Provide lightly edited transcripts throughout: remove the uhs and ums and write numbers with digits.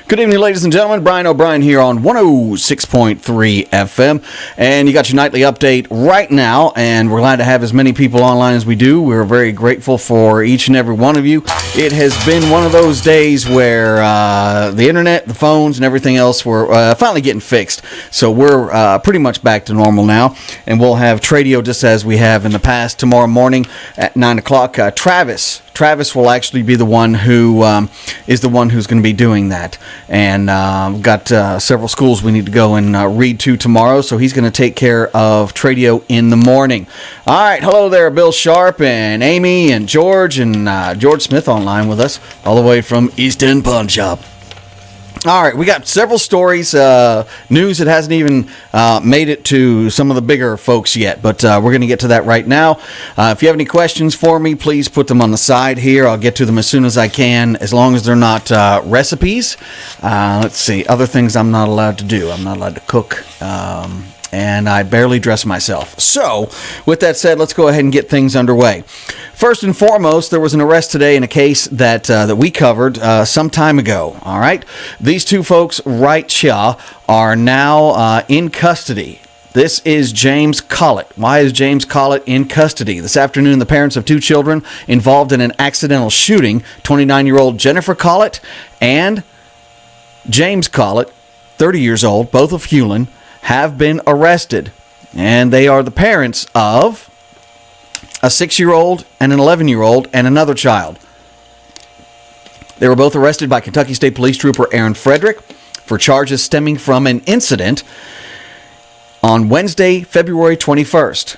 Good evening, ladies and gentlemen. Brian O'Brien here on 106.3 FM. And you got your nightly update right now, and we're glad to have as many people online as we do. We're very grateful for each and every one of you. It has been one of those days where the internet, the phones, and everything else were finally getting fixed. So we're pretty much back to normal now, and we'll have Tradio just as we have in the past tomorrow morning at 9 o'clock. Travis will actually be the one who is the one who's going to be doing that. And we've got several schools we need to go and read to tomorrow, so he's going to take care of Tradio in the morning. All right, hello there, Bill Sharp and Amy and George Smith online with us, all the way from East End Pawn Shop. All right, we got several stories, news that hasn't even made it to some of the bigger folks yet, but we're going to get to that right now. If you have any questions for me, please put them on the side here. I'll get to them as soon as I can, as long as they're not recipes. Let's see, other things I'm not allowed to do. I'm not allowed to cook, and I barely dress myself. So, with that said, let's go ahead and get things underway. First and foremost, there was an arrest today in a case that we covered some time ago. All right, these two folks right here are now in custody. This is James Collett. Why is James Collett in custody? This afternoon, the parents of two children involved in an accidental shooting, 29-year-old Jennifer Collett and James Collett, 30 years old, both of Hewlin, have been arrested. And they are the parents of a 6-year-old and an 11-year-old and another child. They were both arrested by Kentucky State Police Trooper Aaron Frederick for charges stemming from an incident on Wednesday, February 21st.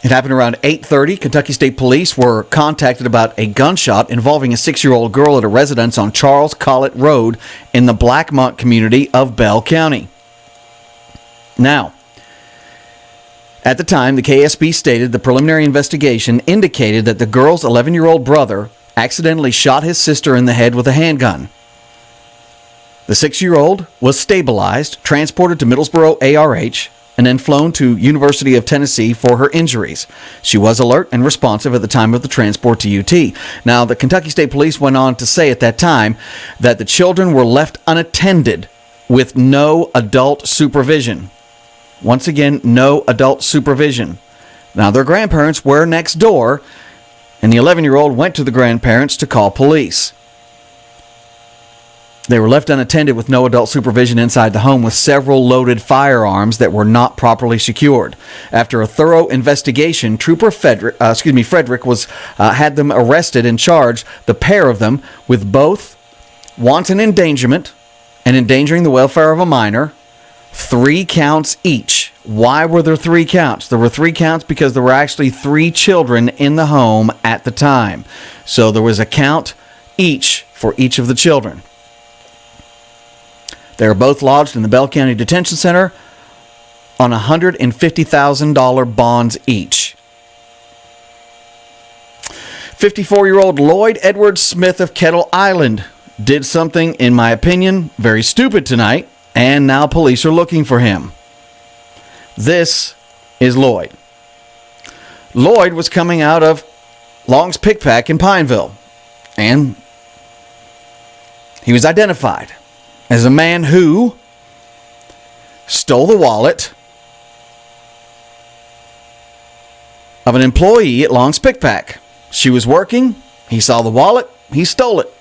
It happened around 8:30. Kentucky State Police were contacted about a gunshot involving a 6-year-old girl at a residence on Charles Collett Road in the Blackmont community of Bell County. Now, at the time, the KSB stated the preliminary investigation indicated that the girl's 11-year-old brother accidentally shot his sister in the head with a handgun. The 6-year-old was stabilized, transported to Middlesboro ARH, and then flown to University of Tennessee for her injuries. She was alert and responsive at the time of the transport to UT. Now, the Kentucky State Police went on to say at that time that the children were left unattended with no adult supervision. Once again, no adult supervision. Now, their grandparents were next door, and the 11-year-old went to the grandparents to call police. They were left unattended with no adult supervision inside the home with several loaded firearms that were not properly secured. After a thorough investigation, Trooper Frederick had them arrested and charged, the pair of them, with both wanton endangerment and endangering the welfare of a minor, 3 counts each. Why were there 3 counts? There were 3 counts because there were actually 3 children in the home at the time. So there was a count each for each of the children. They were both lodged in the Bell County Detention Center on $150,000 bonds each. 54-year-old Lloyd Edward Smith of Kettle Island did something, in my opinion, very stupid tonight, and now police are looking for him. This is Lloyd. Lloyd was coming out of Long's Pickpack in Pineville, and he was identified as a man who stole the wallet of an employee at Long's Pickpack. She was working, he saw the wallet, he stole it.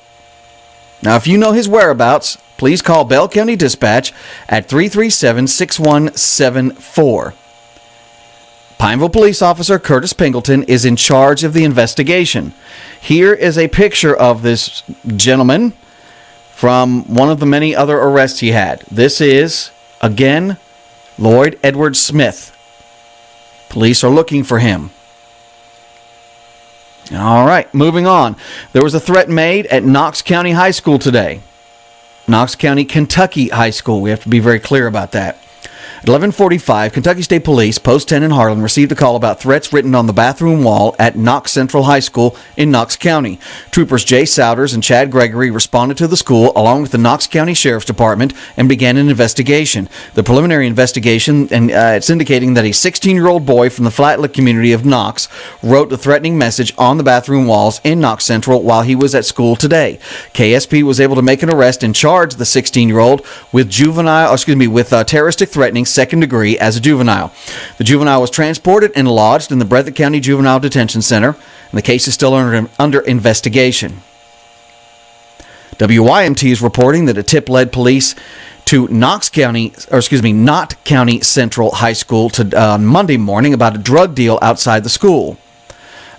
Now, if you know his whereabouts, please call Bell County Dispatch at 337-6174. Pineville Police Officer Curtis Pingleton is in charge of the investigation. Here is a picture of this gentleman from one of the many other arrests he had. This is, again, Lloyd Edward Smith. Police are looking for him. All right, moving on. There was a threat made at Knox County High School today. Knox County, Kentucky High School. We have to be very clear about that. At 11:45, Kentucky State Police, Post 10 in Harlan, received a call about threats written on the bathroom wall at Knox Central High School in Knox County. Troopers Jay Souders and Chad Gregory responded to the school along with the Knox County Sheriff's Department and began an investigation. The preliminary investigation, and it's indicating that a 16-year-old boy from the Flatlick community of Knox wrote the threatening message on the bathroom walls in Knox Central while he was at school today. KSP was able to make an arrest and charge the 16-year-old with terroristic threatening second degree as a juvenile. The juvenile was transported and lodged in the Breathitt County Juvenile Detention Center, and the case is still under investigation. WYMT is reporting that a tip led police to Knott County Central High School on Monday morning about a drug deal outside the school.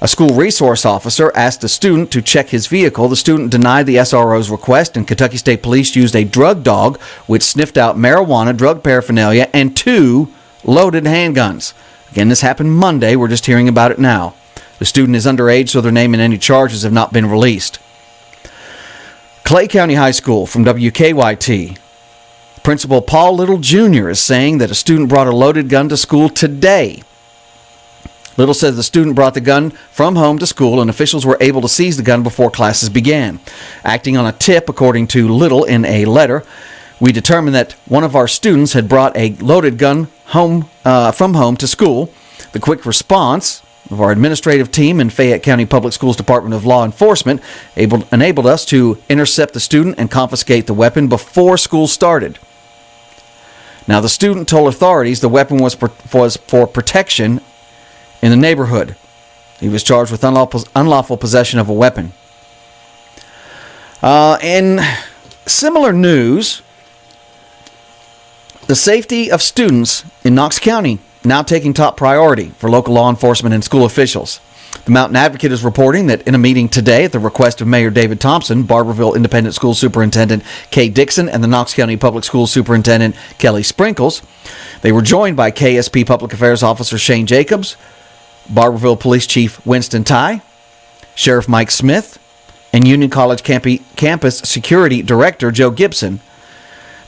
A school resource officer asked a student to check his vehicle. The student denied the SRO's request, and Kentucky State Police used a drug dog which sniffed out marijuana, drug paraphernalia, and 2 loaded handguns. Again, this happened Monday. We're just hearing about it now. The student is underage, so their name and any charges have not been released. Clay County High School from WKYT. Principal Paul Little Jr. is saying that a student brought a loaded gun to school today. Little says the student brought the gun from home to school, and officials were able to seize the gun before classes began. Acting on a tip, according to Little in a letter, we determined that one of our students had brought a loaded gun from home to school. The quick response of our administrative team and Fayette County Public Schools Department of Law Enforcement enabled us to intercept the student and confiscate the weapon before school started. Now, the student told authorities the weapon was for protection in the neighborhood. He was charged with unlawful possession of a weapon. In similar news, the safety of students in Knox County now taking top priority for local law enforcement and school officials. The Mountain Advocate is reporting that in a meeting today at the request of Mayor David Thompson, Barbourville Independent School Superintendent Kay Dixon, and the Knox County Public Schools Superintendent Kelly Sprinkles, they were joined by KSP Public Affairs Officer Shane Jacobs, Barbourville Police Chief Winston Ty, Sheriff Mike Smith, and Union College Campus Security Director Joe Gibson.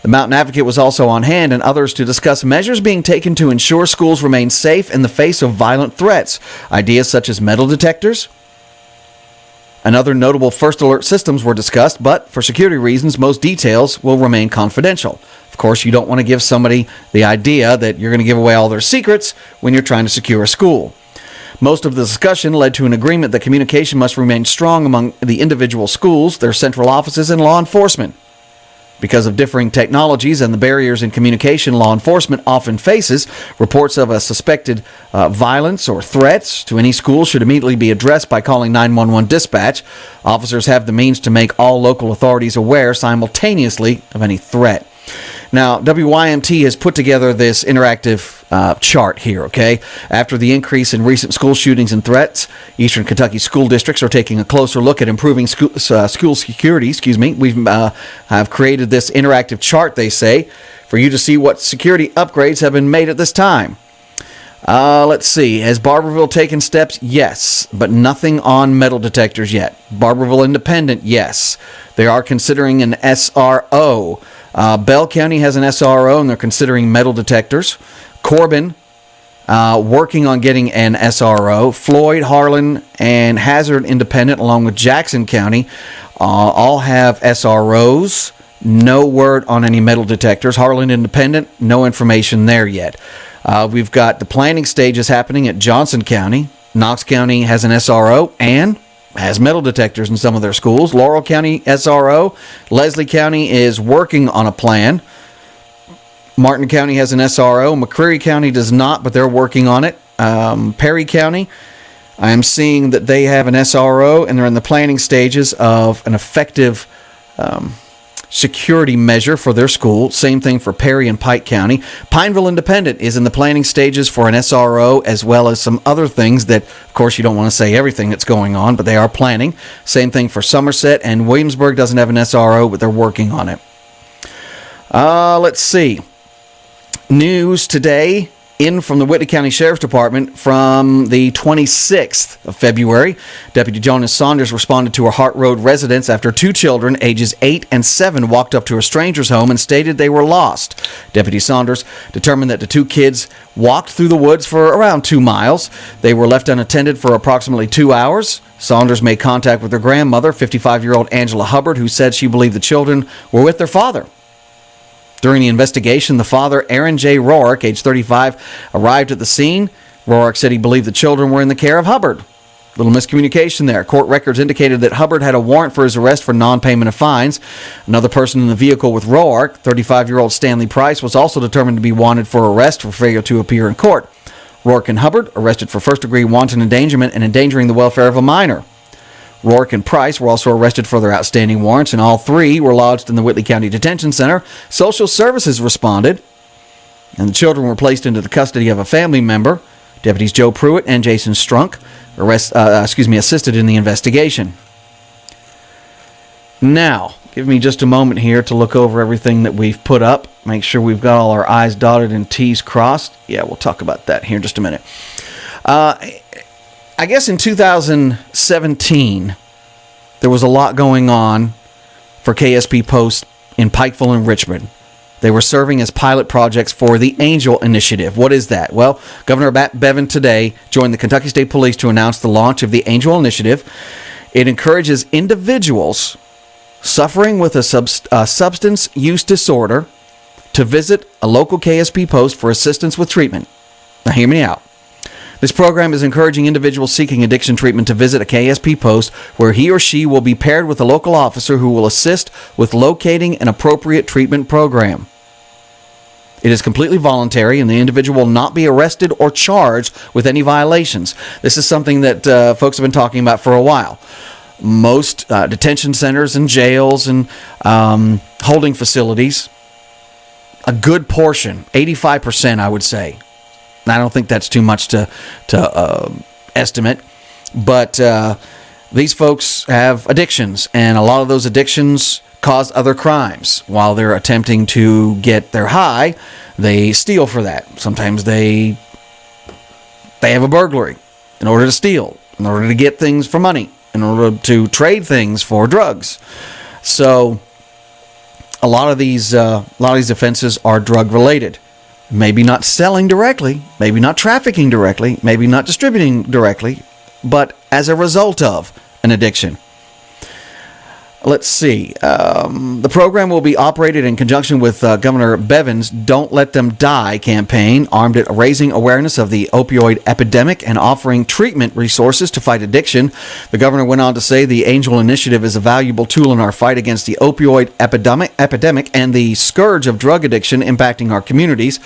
The Mountain Advocate was also on hand and others to discuss measures being taken to ensure schools remain safe in the face of violent threats. Ideas such as metal detectors and other notable first alert systems were discussed, but for security reasons, most details will remain confidential. Of course, you don't want to give somebody the idea that you're going to give away all their secrets when you're trying to secure a school. Most of the discussion led to an agreement that communication must remain strong among the individual schools, their central offices, and law enforcement. Because of differing technologies and the barriers in communication law enforcement often faces, reports of a suspected violence or threats to any school should immediately be addressed by calling 911 dispatch. Officers have the means to make all local authorities aware simultaneously of any threat. Now, WYMT has put together this interactive chart here, okay? After the increase in recent school shootings and threats, Eastern Kentucky school districts are taking a closer look at improving school security. We have created this interactive chart, they say, for you to see what security upgrades have been made at this time. Let's see. Has Barbourville taken steps? Yes, but nothing on metal detectors yet. Barbourville Independent, yes. They are considering an SRO. Bell County has an SRO, and they're considering metal detectors. Corbin, working on getting an SRO. Floyd, Harlan, and Hazard Independent, along with Jackson County, all have SROs. No word on any metal detectors. Harlan Independent, no information there yet. We've got the planning stages happening at Johnson County. Knox County has an SRO and has metal detectors in some of their schools. Laurel County SRO. Leslie County is working on a plan. Martin County has an SRO. McCreary County does not, but they're working on it. Perry County, I am seeing that they have an SRO, and they're in the planning stages of an effective security measure for their school. Same thing for Perry and Pike County. Pineville Independent is in the planning stages for an SRO, as well as some other things that, of course, you don't want to say everything that's going on, but they are planning. Same thing for Somerset, and Williamsburg doesn't have an SRO, but they're working on it. Let's see. News today in from the Whitley County Sheriff's Department from the 26th of February. Deputy Jonas Saunders responded to a Hart Road residence after two children, ages 8 and 7, walked up to a stranger's home and stated they were lost. Deputy Saunders determined that the two kids walked through the woods for around 2 miles. They were left unattended for approximately 2 hours. Saunders made contact with their grandmother, 55-year-old Angela Hubbard, who said she believed the children were with their father. During the investigation, the father, Aaron J. Rourke, age 35, arrived at the scene. Rourke said he believed the children were in the care of Hubbard. Little miscommunication there. Court records indicated that Hubbard had a warrant for his arrest for non-payment of fines. Another person in the vehicle with Rourke, 35-year-old Stanley Price, was also determined to be wanted for arrest for failure to appear in court. Rourke and Hubbard arrested for first-degree wanton endangerment and endangering the welfare of a minor. Rourke and Price were also arrested for their outstanding warrants, and all three were lodged in the Whitley County Detention Center. Social Services responded, and the children were placed into the custody of a family member. Deputies Joe Pruitt and Jason Strunk assisted in the investigation. Now, give me just a moment here to look over everything that we've put up. Make sure we've got all our I's dotted and T's crossed. Yeah, we'll talk about that here in just a minute. I guess in 2017, there was a lot going on for KSP Post in Pikeville and Richmond. They were serving as pilot projects for the Angel Initiative. What is that? Well, Governor Bevin today joined the Kentucky State Police to announce the launch of the Angel Initiative. It encourages individuals suffering with a substance use disorder to visit a local KSP Post for assistance with treatment. Now, hear me out. This program is encouraging individuals seeking addiction treatment to visit a KSP Post where he or she will be paired with a local officer who will assist with locating an appropriate treatment program. It is completely voluntary, and the individual will not be arrested or charged with any violations. This is something that folks have been talking about for a while. Most detention centers and jails and holding facilities, a good portion, 85%, I would say. I don't think that's too much to estimate, but these folks have addictions, and a lot of those addictions cause other crimes. While they're attempting to get their high, they steal for that. Sometimes they have a burglary in order to steal, in order to get things for money, in order to trade things for drugs. So a lot of these offenses are drug related. Maybe not selling directly, maybe not trafficking directly, maybe not distributing directly, but as a result of an addiction. Let's see. The program will be operated in conjunction with Governor Bevin's Don't Let Them Die campaign, aimed at raising awareness of the opioid epidemic and offering treatment resources to fight addiction. The governor went on to say the Angel Initiative is a valuable tool in our fight against the opioid epidemic and the scourge of drug addiction impacting our communities.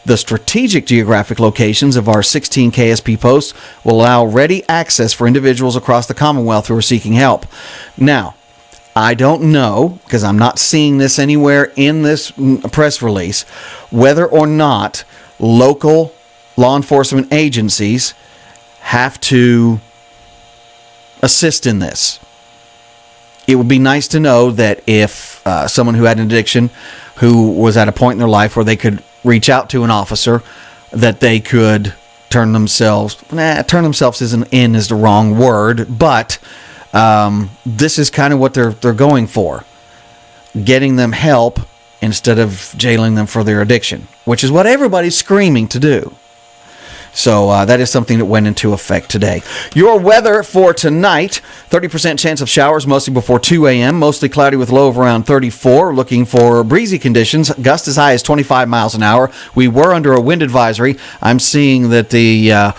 The strategic geographic locations of our 16 KSP posts will allow ready access for individuals across the Commonwealth who are seeking help. Now, I don't know, because I'm not seeing this anywhere in this press release, whether or not local law enforcement agencies have to assist in this. It would be nice to know that if someone who had an addiction, who was at a point in their life where they could reach out to an officer, that they could turn themselves is the wrong word, but this is kind of what they're going for, getting them help instead of jailing them for their addiction, which is what everybody's screaming to do. So that is something that went into effect today. Your weather for tonight, 30% chance of showers, mostly before 2 a.m., mostly cloudy with low of around 34. Looking for breezy conditions, gust as high as 25 miles an hour. We were under a wind advisory. I'm seeing that the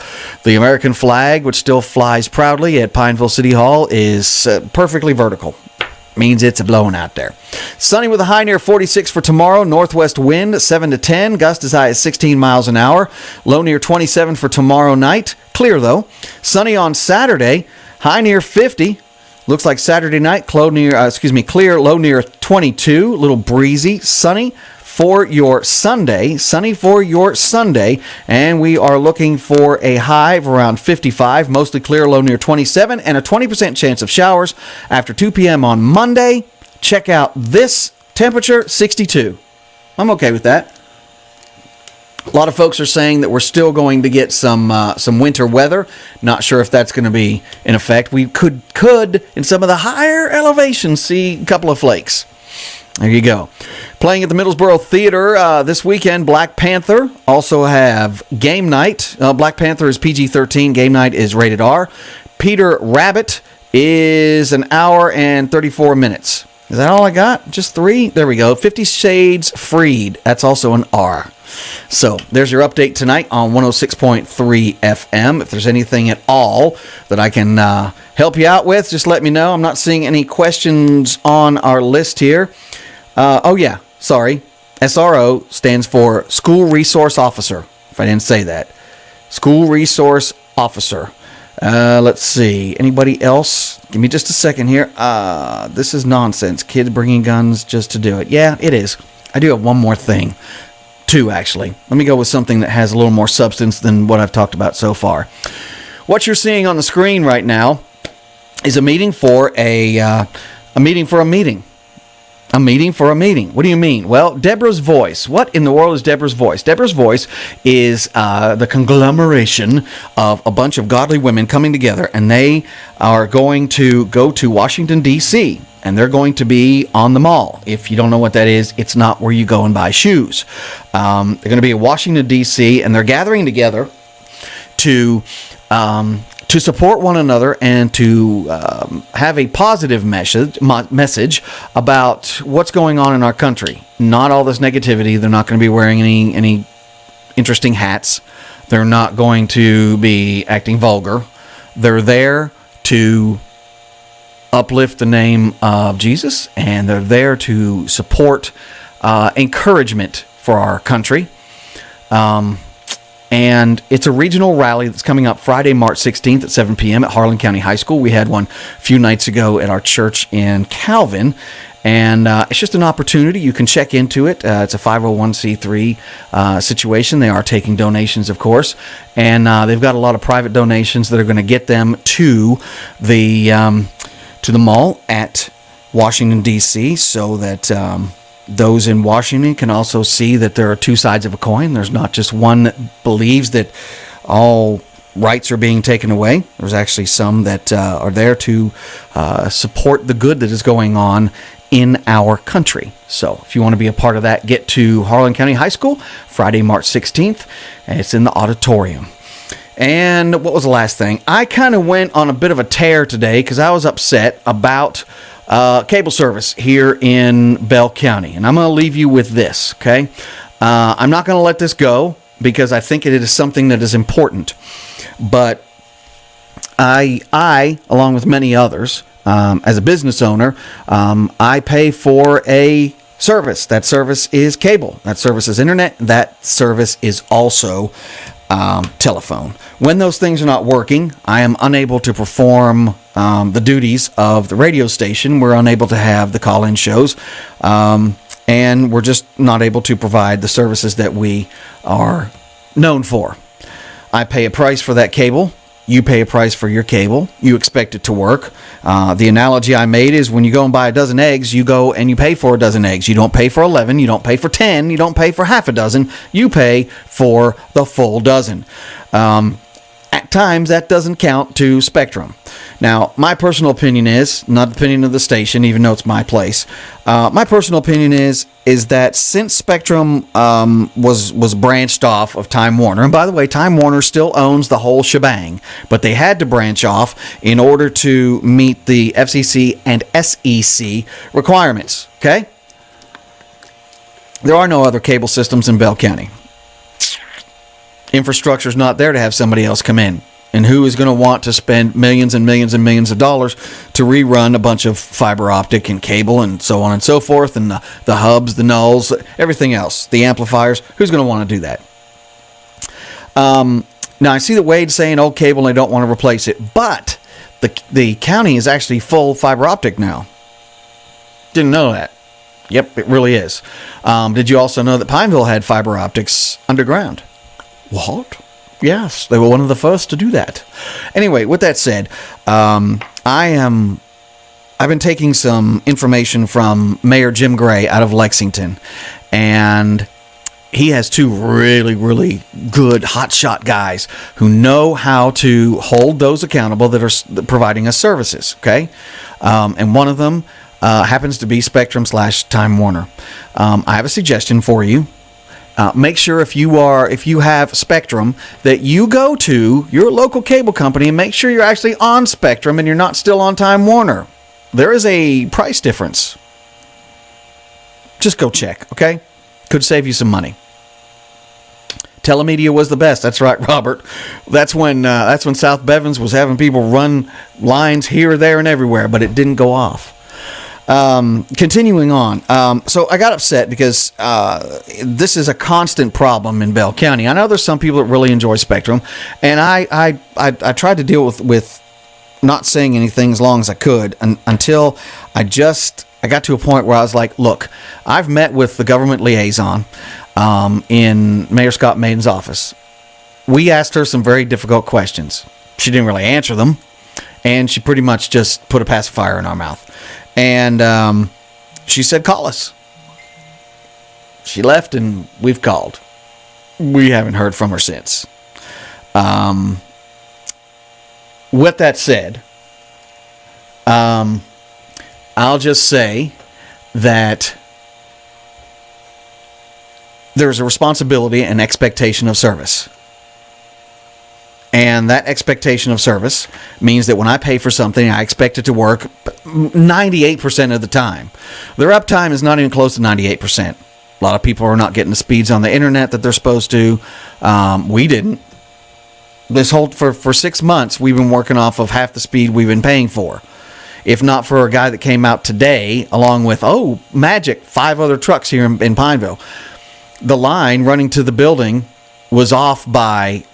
American flag, which still flies proudly at Pineville City Hall, is perfectly vertical. Means it's blowing out there. Sunny with a high near 46 for tomorrow. Northwest wind 7 to 10. Gust as high as 16 miles an hour. Low near 27 for tomorrow night. Clear though. Sunny on Saturday. High near 50. Looks like Saturday night. Clear. Low near 22. A little breezy. Sunny for your Sunday. Sunny for your Sunday. And we are looking for a high of around 55. Mostly clear, low near 27. And a 20% chance of showers after 2 p.m. on Monday. Check out this temperature, 62. I'm okay with that. A lot of folks are saying that we're still going to get some winter weather. Not sure if that's going to be in effect. We could in some of the higher elevations see a couple of flakes. There you go. Playing at the Middlesboro Theater this weekend, Black Panther. Also have Game Night. Black Panther is PG-13. Game Night is rated R. Peter Rabbit is an hour and 34 minutes. Is that all I got? Just 3? There we go. 50 Shades Freed. That's also an R. So there's your update tonight on 106.3 FM. If there's anything at all that I can help you out with, just let me know. I'm not seeing any questions on our list here. Sorry. SRO stands for School Resource Officer, if I didn't say that. School Resource Officer. Let's see. Anybody else? Give me just a second here. This is nonsense. Kids bringing guns just to do it. Yeah, it is. I do have one more thing. 2, actually. Let me go with something that has a little more substance than what I've talked about so far. What you're seeing on the screen right now is a meeting for a meeting for a meeting. A meeting for a meeting. What do you mean? Well, Deborah's Voice. What in the world is Deborah's Voice? Deborah's Voice is the conglomeration of a bunch of godly women coming together, and they are going to go to Washington, D.C., and they're going to be on the mall. If you don't know what that is, it's not where you go and buy shoes. They're going to be in Washington, D.C., and they're gathering together to support one another and to have a positive message about what's going on in our country. Not all this negativity. They're not going to be wearing any interesting hats. They're not going to be acting vulgar. They're there to uplift the name of Jesus, and they're there to support encouragement for our country. And it's a regional rally that's coming up Friday, March 16th at 7 p.m. at Harlan County High School. We had one a few nights ago at our church in Calvin. And it's just an opportunity. You can check into it. It's a 501c3 situation. They are taking donations, of course. And they've got a lot of private donations that are going to get them to the mall at Washington, D.C., so that those in Washington can also see that there are two sides of a coin. There's not just one that believes that all rights are being taken away. There's actually some that are there to support the good that is going on in our country. So if you want to be a part of that, get to Harlan County High School Friday, March 16th, and it's in the auditorium. And what was the last thing? I kind of went on a bit of a tear today because I was upset about cable service here in Bell County. And I'm going to leave you with this, okay? I'm not going to let this go because I think it is something that is important. But I along with many others, as a business owner, I pay for a service. That service is cable. That service is internet. That service is also telephone. When those things are not working, I am unable to perform the duties of the radio station. We're unable to have the call-in shows, and we're just not able to provide the services that we are known for. I pay a price for that cable. You pay a price for your cable. You expect it to work. The analogy I made is when you go and buy a dozen eggs, you go and you pay for a dozen eggs. You don't pay for 11. You don't pay for 10. You don't pay for half a dozen. You pay for the full dozen. At times, that doesn't count to Spectrum. Now, my personal opinion is, not the opinion of the station, even though it's my place. My personal opinion is that since Spectrum was branched off of Time Warner, and by the way, Time Warner still owns the whole shebang, but they had to branch off in order to meet the FCC and SEC requirements, okay? There are no other cable systems in Bell County. Infrastructure's not there to have somebody else come in. And who is going to want to spend millions and millions and millions of dollars to rerun a bunch of fiber optic and cable and so on and so forth, and the hubs, the nulls, everything else, the amplifiers? Who's going to want to do that? Now, I see that Wade's saying old cable and they don't want to replace it, but the county is actually full fiber optic now. Didn't know that. Yep, it really is. Did you also know that Pineville had fiber optics underground? What? Yes, they were one of the first to do that. Anyway, with that said, I've been taking some information from Mayor Jim Gray out of Lexington, and he has two really, really good hotshot guys who know how to hold those accountable that are providing us services. Okay, and one of them happens to be Spectrum/Time Warner. I have a suggestion for you. Make sure if you have Spectrum that you go to your local cable company and make sure you're actually on Spectrum and you're not still on Time Warner. There is a price difference. Just go check, okay? Could save you some money. Telemedia was the best. That's right, Robert. That's when South Bevins was having people run lines here, there, and everywhere, but it didn't go off. Continuing on. So I got upset because this is a constant problem in Bell County. I know there's some people that really enjoy Spectrum, and I tried to deal with not saying anything as long as I could until I got to a point where I was like, look, I've met with the government liaison in Mayor Scott Maiden's office. We asked her some very difficult questions. She didn't really answer them, and she pretty much just put a pacifier in our mouth. And she said, call us. She left, and we've called. We haven't heard from her since. With that said, I'll just say that there's a responsibility and expectation of service. And that expectation of service means that when I pay for something, I expect it to work 98% of the time. Their uptime is not even close to 98%. A lot of people are not getting the speeds on the internet that they're supposed to. We didn't. For 6 months, we've been working off of half the speed we've been paying for. If not for a guy that came out today, along with, magic, 5 other trucks here in Pineville. The line running to the building was off by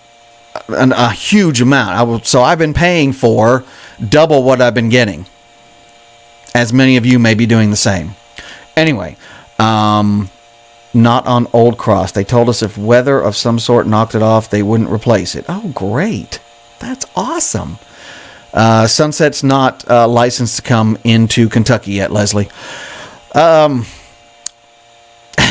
a huge amount. So I've been paying for double what I've been getting. As many of you may be doing the same. Anyway, not on Old Cross. They told us if weather of some sort knocked it off, they wouldn't replace it. Oh, great. That's awesome. Sunset's not licensed to come into Kentucky yet, Leslie.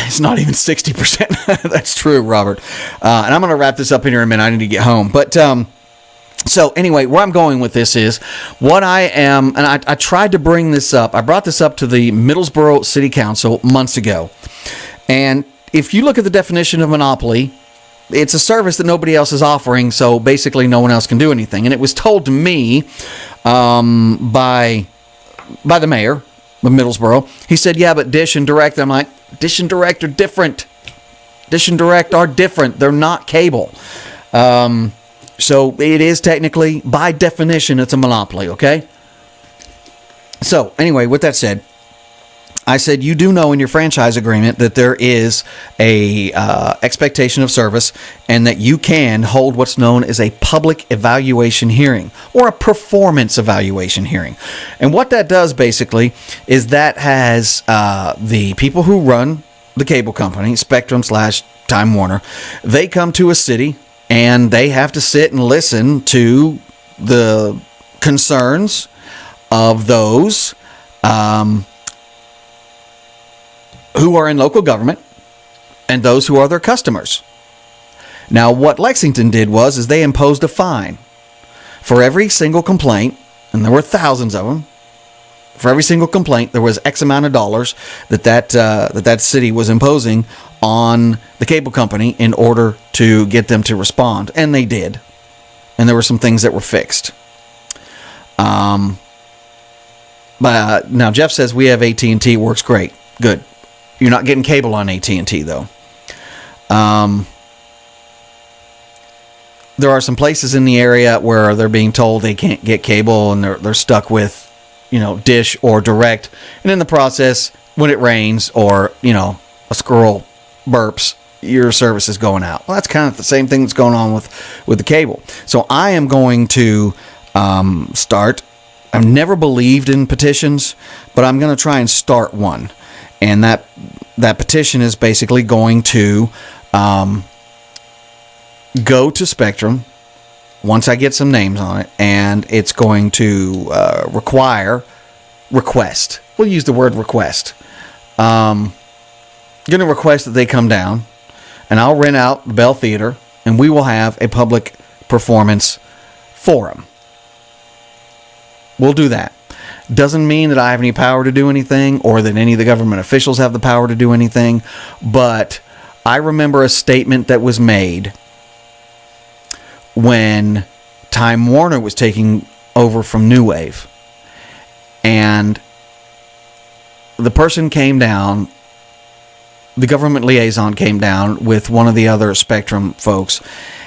It's not even 60%. That's true, Robert. And I'm going to wrap this up in here in a minute. I need to get home. But so anyway, where I'm going with this is what I am, and I tried to bring this up. I brought this up to the Middlesboro City Council months ago. And if you look at the definition of monopoly, it's a service that nobody else is offering, so basically no one else can do anything. And it was told to me by the mayor of Middlesboro. He said, yeah, but Dish and Direct. I'm like, Dish and Direct are different. Dish and Direct are different. They're not cable. So it is technically, by definition, it's a monopoly, okay? So anyway, with that said, I said, you do know in your franchise agreement that there is a expectation of service and that you can hold what's known as a public evaluation hearing or a performance evaluation hearing. And what that does basically is that has the people who run the cable company, Spectrum/Time Warner, they come to a city and they have to sit and listen to the concerns of those who are in local government and those who are their customers. Now, what Lexington did was they imposed a fine for every single complaint, and there were thousands of them. For every single complaint, there was X amount of dollars that city was imposing on the cable company in order to get them to respond, and they did. And there were some things that were fixed. But now Jeff says we have AT&T, works great, good. You're not getting cable on AT&T, though. There are some places in the area where they're being told they can't get cable and they're stuck with, Dish or Direct. And in the process, when it rains or, a squirrel burps, your service is going out. Well, that's kind of the same thing that's going on with the cable. So I am going to start. I've never believed in petitions, but I'm going to try and start one. And that petition is basically going to go to Spectrum once I get some names on it, and it's going to request. We'll use the word request. Going to request that they come down and I'll rent out the Bell Theater, and we will have a public performance forum. We'll do that. Doesn't mean that I have any power to do anything or that any of the government officials have the power to do anything, but I remember a statement that was made when Time Warner was taking over from New Wave. And the person came down, the government liaison came down with one of the other Spectrum folks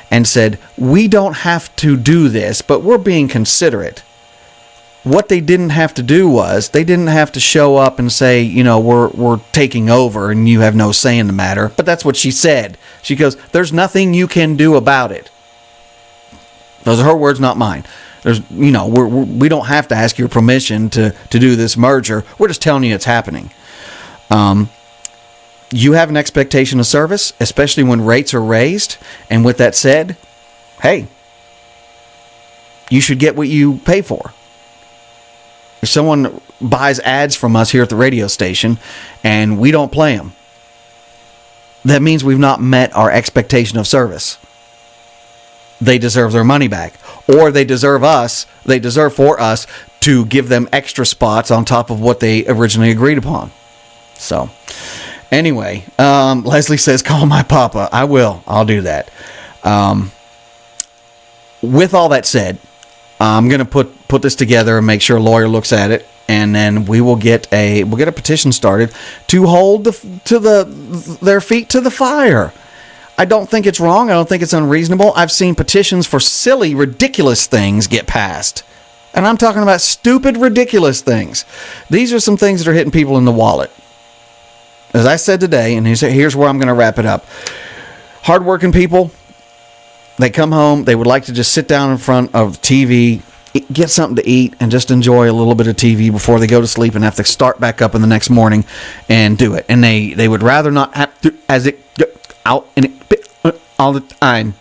and said, we don't have to do this, but we're being considerate. What they didn't have to do was, they didn't have to show up and say, you know, we're taking over and you have no say in the matter. But that's what she said. She goes, there's nothing you can do about it. Those are her words, not mine. There's, you know, we don't have to ask your permission to do this merger. We're just telling you it's happening. You have an expectation of service, especially when rates are raised. And with that said, hey, you should get what you pay for. If someone buys ads from us here at the radio station and we don't play them, that means we've not met our expectation of service. They deserve their money back, or they deserve for us to give them extra spots on top of what they originally agreed upon. So anyway, Leslie says, call my papa. I will. I'll do that. With all that said, I'm going to put this together and make sure a lawyer looks at it, and then we'll get a petition started to hold their feet to the fire. I don't think it's wrong. I don't think it's unreasonable. I've seen petitions for silly, ridiculous things get passed. And I'm talking about stupid, ridiculous things. These are some things that are hitting people in the wallet. As I said today, and here's where I'm going to wrap it up. Hardworking people, they come home, they would like to just sit down in front of TV, get something to eat, and just enjoy a little bit of TV before they go to sleep and have to start back up in the next morning and do it. And they would rather not have to, as it out and it all the time,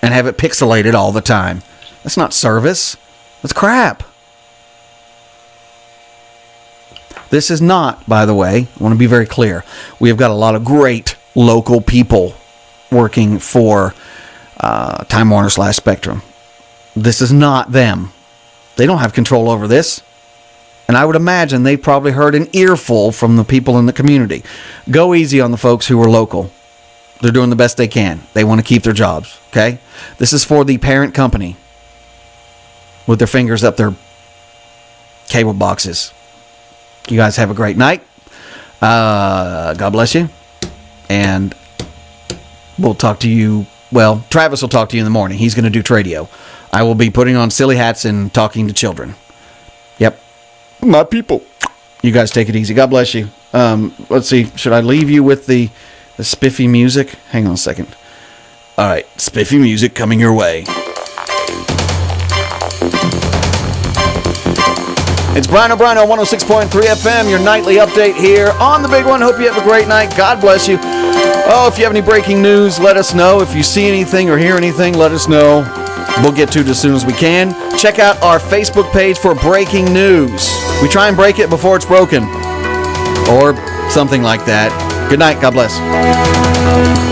and have it pixelated all the time. That's not service. That's crap. This is not, by the way, I want to be very clear. We have got a lot of great local people working for Time Warner / Spectrum. This is not them. They don't have control over this. And I would imagine they probably heard an earful from the people in the community. Go easy on the folks who are local. They're doing the best they can. They want to keep their jobs, okay? This is for the parent company with their fingers up their cable boxes. You guys have a great night. God bless you. And we'll talk to you. Well, Travis will talk to you in the morning. He's going to do Tradio. I will be putting on silly hats and talking to children. Yep. My people. You guys take it easy. God bless you. Let's see. Should I leave you with the spiffy music? Hang on a second. All right. Spiffy music coming your way. It's Brian O'Brien on 106.3 FM, your nightly update here on the big one. Hope you have a great night. God bless you. Oh, if you have any breaking news, let us know. If you see anything or hear anything, let us know. We'll get to it as soon as we can. Check out our Facebook page for breaking news. We try and break it before it's broken. Or something like that. Good night. God bless.